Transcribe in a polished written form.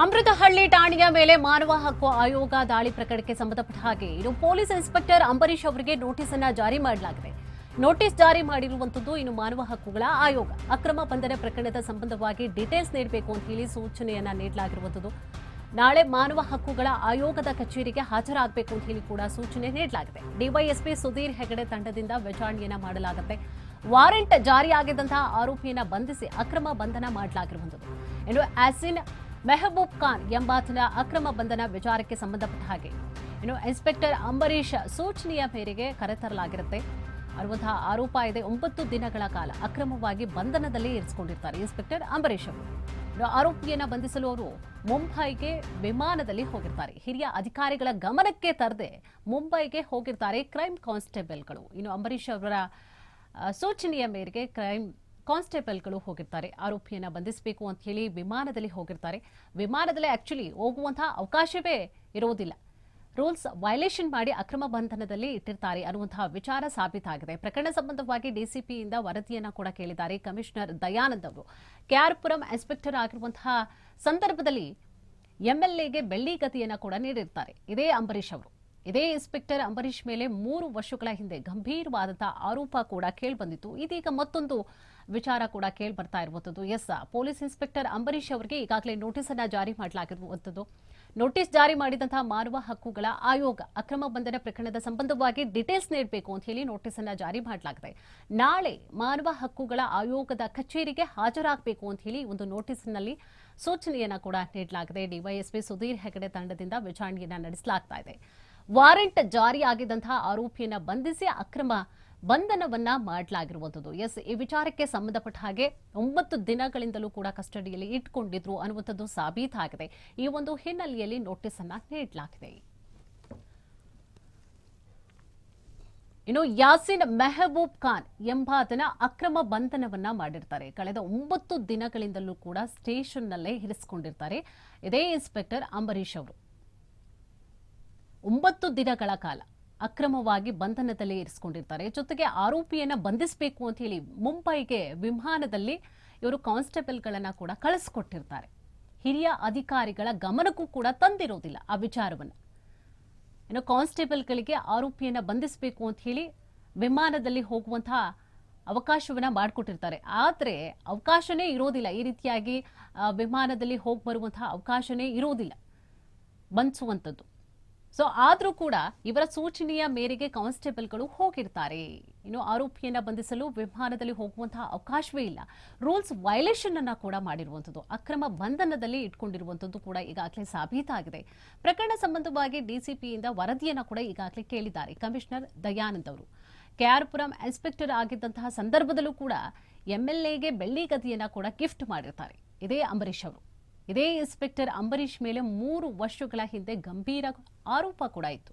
ಅಮೃತಹಳ್ಳಿ ಠಾಣೆಯ ಮೇಲೆ ಮಾನವ ಹಕ್ಕು ಆಯೋಗ ದಾಳಿ ಪ್ರಕರಣಕ್ಕೆ ಸಂಬಂಧಪಟ್ಟ ಹಾಗೆ ಇನ್ನು ಪೊಲೀಸ್ ಇನ್ಸ್ಪೆಕ್ಟರ್ ಅಂಬರೀಶ್ ಅವರಿಗೆ ನೋಟಿಸ್ ಅನ್ನು ಜಾರಿ ಮಾಡಲಾಗಿದೆ. ನೋಟಿಸ್ ಜಾರಿ ಮಾಡಿರುವಂತದ್ದು ಇನ್ನು ಮಾನವ ಹಕ್ಕುಗಳ ಆಯೋಗ ಅಕ್ರಮ ಬಂಧನ ಪ್ರಕರಣದ ಸಂಬಂಧವಾಗಿ ಡೀಟೇಲ್ಸ್ ನೀಡಬೇಕು ಅಂತ ಹೇಳಿ ಸೂಚನೆಯನ್ನ ನೀಡಲಾಗಿರುವಂತದ್ದು. ನಾಳೆ ಮಾನವ ಹಕ್ಕುಗಳ ಆಯೋಗದ ಕಚೇರಿಗೆ ಹಾಜರಾಗಬೇಕು ಅಂತ ಹೇಳಿ ಕೂಡ ಸೂಚನೆ ನೀಡಲಾಗಿದೆ. ಡಿವೈಎಸ್ಪಿ ಸುಧೀರ್ ಹೆಗಡೆ ತಂಡದಿಂದ ವಿಚಾರಣೆಯನ್ನ ಮಾಡಲಾಗುತ್ತೆ. ವಾರೆಂಟ್ ಜಾರಿಯಾಗಿದ್ದಂತಹ ಆರೋಪಿಯನ್ನ ಬಂಧಿಸಿ ಅಕ್ರಮ ಬಂಧನ ಮಾಡಲಾಗಿರುವಂತದ್ದು. ಇನ್ನು ಆಸಿನ್ ಮೆಹಬೂಬ್ ಖಾನ್ ಎಂಬಾತನ ಅಕ್ರಮ ಬಂಧನ ವಿಚಾರಕ್ಕೆ ಸಂಬಂಧಪಟ್ಟ ಹಾಗೆ ಇನ್ನು ಇನ್ಸ್ಪೆಕ್ಟರ್ ಅಂಬರೀಶ್ ಸೂಚನೆಯ ಮೇರೆಗೆ ಕರೆತರಲಾಗಿರುತ್ತೆ. ಅರುವಂತಹ ಆರೋಪ ಇದೆ. 9 ದಿನಗಳ ಕಾಲ ಅಕ್ರಮವಾಗಿ ಬಂಧನದಲ್ಲಿ ಇರಿಸಿಕೊಂಡಿರ್ತಾರೆ ಇನ್ಸ್ಪೆಕ್ಟರ್ ಅಂಬರೀಶ್ ಅವರು. ಆರೋಪಿಯನ್ನ ಬಂಧಿಸಲು ಅವರು ಮುಂಬೈಗೆ ವಿಮಾನದಲ್ಲಿ ಹೋಗಿರ್ತಾರೆ. ಹಿರಿಯ ಅಧಿಕಾರಿಗಳ ಗಮನಕ್ಕೆ ತರದೆ ಮುಂಬೈಗೆ ಹೋಗಿರ್ತಾರೆ ಕ್ರೈಮ್ ಕಾನ್ಸ್ಟೇಬಲ್ಗಳು. ಇನ್ನು ಅಂಬರೀಶ್ ಅವರ ಸೂಚನೆಯ ಮೇರೆಗೆ ಕ್ರೈಮ್ ಕಾನ್ಸ್ಟೇಬಲ್ಗಳು ಹೋಗಿರ್ತಾರೆ. ಆರೋಪಿಯನ್ನ ಬಂಧಿಸಬೇಕು ಅಂತ ಹೇಳಿ ವಿಮಾನದಲ್ಲಿ ಹೋಗಿರ್ತಾರೆ. ವಿಮಾನದಲ್ಲಿ ಆಕ್ಚುಲಿ ಹೋಗುವಂತಹ ಅವಕಾಶವೇ ಇರೋದಿಲ್ಲ. ರೂಲ್ಸ್ ವೈಲೇಷನ್ ಮಾಡಿ ಅಕ್ರಮ ಬಂಧನದಲ್ಲಿ ಇಟ್ಟಿರ್ತಾರೆ ಅನ್ನುವಂತಹ ವಿಚಾರ ಸಾಬೀತಾಗಿದೆ. ಪ್ರಕರಣ ಸಂಬಂಧವಾಗಿ ಡಿಸಿಪಿಯಿಂದ ವರದಿಯನ್ನ ಕೂಡ ಕೇಳಿದ್ದಾರೆ ಕಮಿಷನರ್ ದಯಾನಂದ್ ಅವರು. ಕೆಆರ್ಪುರಂ ಇನ್ಸ್ಪೆಕ್ಟರ್ ಆಗಿರುವಂತಹ ಸಂದರ್ಭದಲ್ಲಿ ಎಂಎಲ್ಎಗೆ ಬೆಳ್ಳಿ ಗತಿಯನ್ನ ಕೂಡ ನೀಡಿರ್ತಾರೆ ಇದೇ ಅಂಬರೀಶ್ ಅವರು. ಇದೇ ಇನ್ಸ್ಪೆಕ್ಟರ್ ಅಂಬರೀಶ್ ಮೇಲೆ 3 ವರ್ಷಗಳ ಹಿಂದೆ ಗಂಭೀರವಾದಂತಹ ಆರೋಪ ಕೂಡ ಕೇಳಿಬಂದಿತ್ತು. ಇದೀಗ ಮತ್ತೊಂದು ವಿಚಾರ ಕೂಡ ಕೇಳಿ ಬರ್ತಾ ಇರುವಂತದ್ದು. ಪೊಲೀಸ್ ಇನ್ಸ್ಪೆಕ್ಟರ್ ಅಂಬರೀಶ್ ಅವರಿಗೆ ಈಗಾಗಲೇ ನೋಟಿಸ್ ಅನ್ನ ಜಾರಿ ಮಾಡಲಾಗಿರುವಂತದ್ದು. ನೋಟಿಸ್ ಜಾರಿ ಮಾಡಿದಂತಹ ಮಾನವ ಹಕ್ಕುಗಳ ಆಯೋಗ ಅಕ್ರಮ ಬಂಧನ ಪ್ರಕರಣದ ಸಂಬಂಧವಾಗಿ ಡೀಟೇಲ್ಸ್ ನೀಡಬೇಕು ಅಂತ ಹೇಳಿ ನೋಟಿಸ್ ಅನ್ನ ಜಾರಿ ಮಾಡಲಾಗಿದೆ. ನಾಳೆ ಮಾನವ ಹಕ್ಕುಗಳ ಆಯೋಗದ ಕಚೇರಿಗೆ ಹಾಜರಾಗಬೇಕು ಅಂತ ಹೇಳಿ ಒಂದು ನೋಟಿಸ್ನಲ್ಲಿ ಸೂಚನೆಯನ್ನ ಕೂಡ ನೀಡಲಾಗಿದೆ. ಡಿವೈಎಸ್ಪಿ ಸುಧೀರ್ ಹೆಗಡೆ ತಂಡದಿಂದ ವಿಚಾರಣೆಯನ್ನ ನಡೆಸಲಾಗ್ತಾ ಇದೆ. ವಾರೆಂಟ್ ಜಾರಿಯಾಗಿದ್ದಂತಹ ಆರೋಪಿಯನ್ನ ಬಂಧಿಸಿ ಅಕ್ರಮ ಬಂಧನವನ್ನ ಮಾಡಲಾಗಿರುವಂತದ್ದು. ಈ ವಿಚಾರಕ್ಕೆ ಸಂಬಂಧಪಟ್ಟ ಹಾಗೆ 9 ದಿನಗಳಿಂದಲೂ ಕೂಡ ಕಸ್ಟಡಿಯಲ್ಲಿ ಇಟ್ಕೊಂಡಿದ್ರು ಅನ್ನುವಂಥದ್ದು ಸಾಬೀತಾಗಿದೆ. ಈ ಒಂದು ಹಿನ್ನೆಲೆಯಲ್ಲಿ ನೋಟಿಸ್ ಅನ್ನ ನೀಡಲಾಗಿದೆ. ಇನ್ನು ಯಾಸಿನ್ ಮೆಹಬೂಬ್ ಖಾನ್ ಎಂಬಾತನ ಅಕ್ರಮ ಬಂಧನವನ್ನ ಮಾಡಿರ್ತಾರೆ. ಕಳೆದ 9 ದಿನಗಳಿಂದಲೂ ಕೂಡ ಸ್ಟೇಷನ್ನಲ್ಲೇ ಇರಿಸಿಕೊಂಡಿರ್ತಾರೆ ಇದೇ ಇನ್ಸ್ಪೆಕ್ಟರ್ ಅಂಬರೀಶ್ ಅವರು. 9 ದಿನಗಳ ಕಾಲ ಅಕ್ರಮವಾಗಿ ಬಂಧನದಲ್ಲಿ ಇರಿಸಿಕೊಂಡಿರ್ತಾರೆ. ಜೊತೆಗೆ ಆರೋಪಿಯನ್ನ ಬಂಧಿಸಬೇಕು ಅಂತ ಹೇಳಿ ಮುಂಬೈಗೆ ವಿಮಾನದಲ್ಲಿ ಇವರು ಕಾನ್ಸ್ಟೇಬಲ್ಗಳನ್ನ ಕೂಡ ಕಳಿಸ್ಕೊಟ್ಟಿರ್ತಾರೆ. ಹಿರಿಯ ಅಧಿಕಾರಿಗಳ ಗಮನಕ್ಕೂ ಕೂಡ ತಂದಿರೋದಿಲ್ಲ ಆ ವಿಚಾರವನ್ನು. ಇನ್ನು ಕಾನ್ಸ್ಟೇಬಲ್ಗಳಿಗೆ ಆರೋಪಿಯನ್ನ ಬಂಧಿಸಬೇಕು ಅಂತ ಹೇಳಿ ವಿಮಾನದಲ್ಲಿ ಹೋಗುವಂತಹ ಅವಕಾಶವನ್ನ ಮಾಡಿಕೊಟ್ಟಿರ್ತಾರೆ. ಆದರೆ ಅವಕಾಶನೇ ಇರೋದಿಲ್ಲ. ಈ ರೀತಿಯಾಗಿ ವಿಮಾನದಲ್ಲಿ ಹೋಗಿ ಬರುವಂತಹ ಅವಕಾಶನೇ ಇರೋದಿಲ್ಲ ಬಂಧಿಸುವಂಥದ್ದು. ಆದರೂ ಕೂಡ ಇವರ ಸೂಚನೆಯ ಮೇರೆಗೆ ಕಾನ್ಸ್ಟೇಬಲ್ಗಳು ಹೋಗಿರ್ತಾರೆ. ಇನ್ನು ಆರೋಪಿಯನ್ನ ಬಂಧಿಸಲು ವಿಮಾನದಲ್ಲಿ ಹೋಗುವಂತಹ ಅವಕಾಶವೇ ಇಲ್ಲ. ರೂಲ್ಸ್ ವೈಲೇಷನ್ ಅನ್ನ ಕೂಡ ಮಾಡಿರುವಂಥದ್ದು. ಅಕ್ರಮ ಬಂಧನದಲ್ಲಿ ಇಟ್ಕೊಂಡಿರುವಂಥದ್ದು ಕೂಡ ಈಗಾಗಲೇ ಸಾಬೀತಾಗಿದೆ. ಪ್ರಕರಣ ಸಂಬಂಧವಾಗಿ ಡಿಸಿಪಿಯಿಂದ ವರದಿಯನ್ನ ಕೂಡ ಈಗಾಗಲೇ ಕೇಳಿದ್ದಾರೆ ಕಮಿಷನರ್ ದಯಾನಂದ್ ಅವರು. ಕೆಆರ್ಪುರಂ ಇನ್ಸ್ಪೆಕ್ಟರ್ ಆಗಿದ್ದಂತಹ ಸಂದರ್ಭದಲ್ಲೂ ಕೂಡ ಎಂಎಲ್ಎಗೆ ಬೆಳ್ಳಿ ಗದಿಯನ್ನ ಕೂಡ ಗಿಫ್ಟ್ ಮಾಡಿರ್ತಾರೆ ಇದೇ ಅಂಬರೀಶ್ ಅವರು. ಇದೇ ಇನ್ಸ್ಪೆಕ್ಟರ್ ಅಂಬರೀಶ್ ಮೇಲೆ 3 ವರ್ಷಗಳ ಹಿಂದೆ ಗಂಭೀರ ಆರೋಪ ಕೂಡ ಇತ್ತು.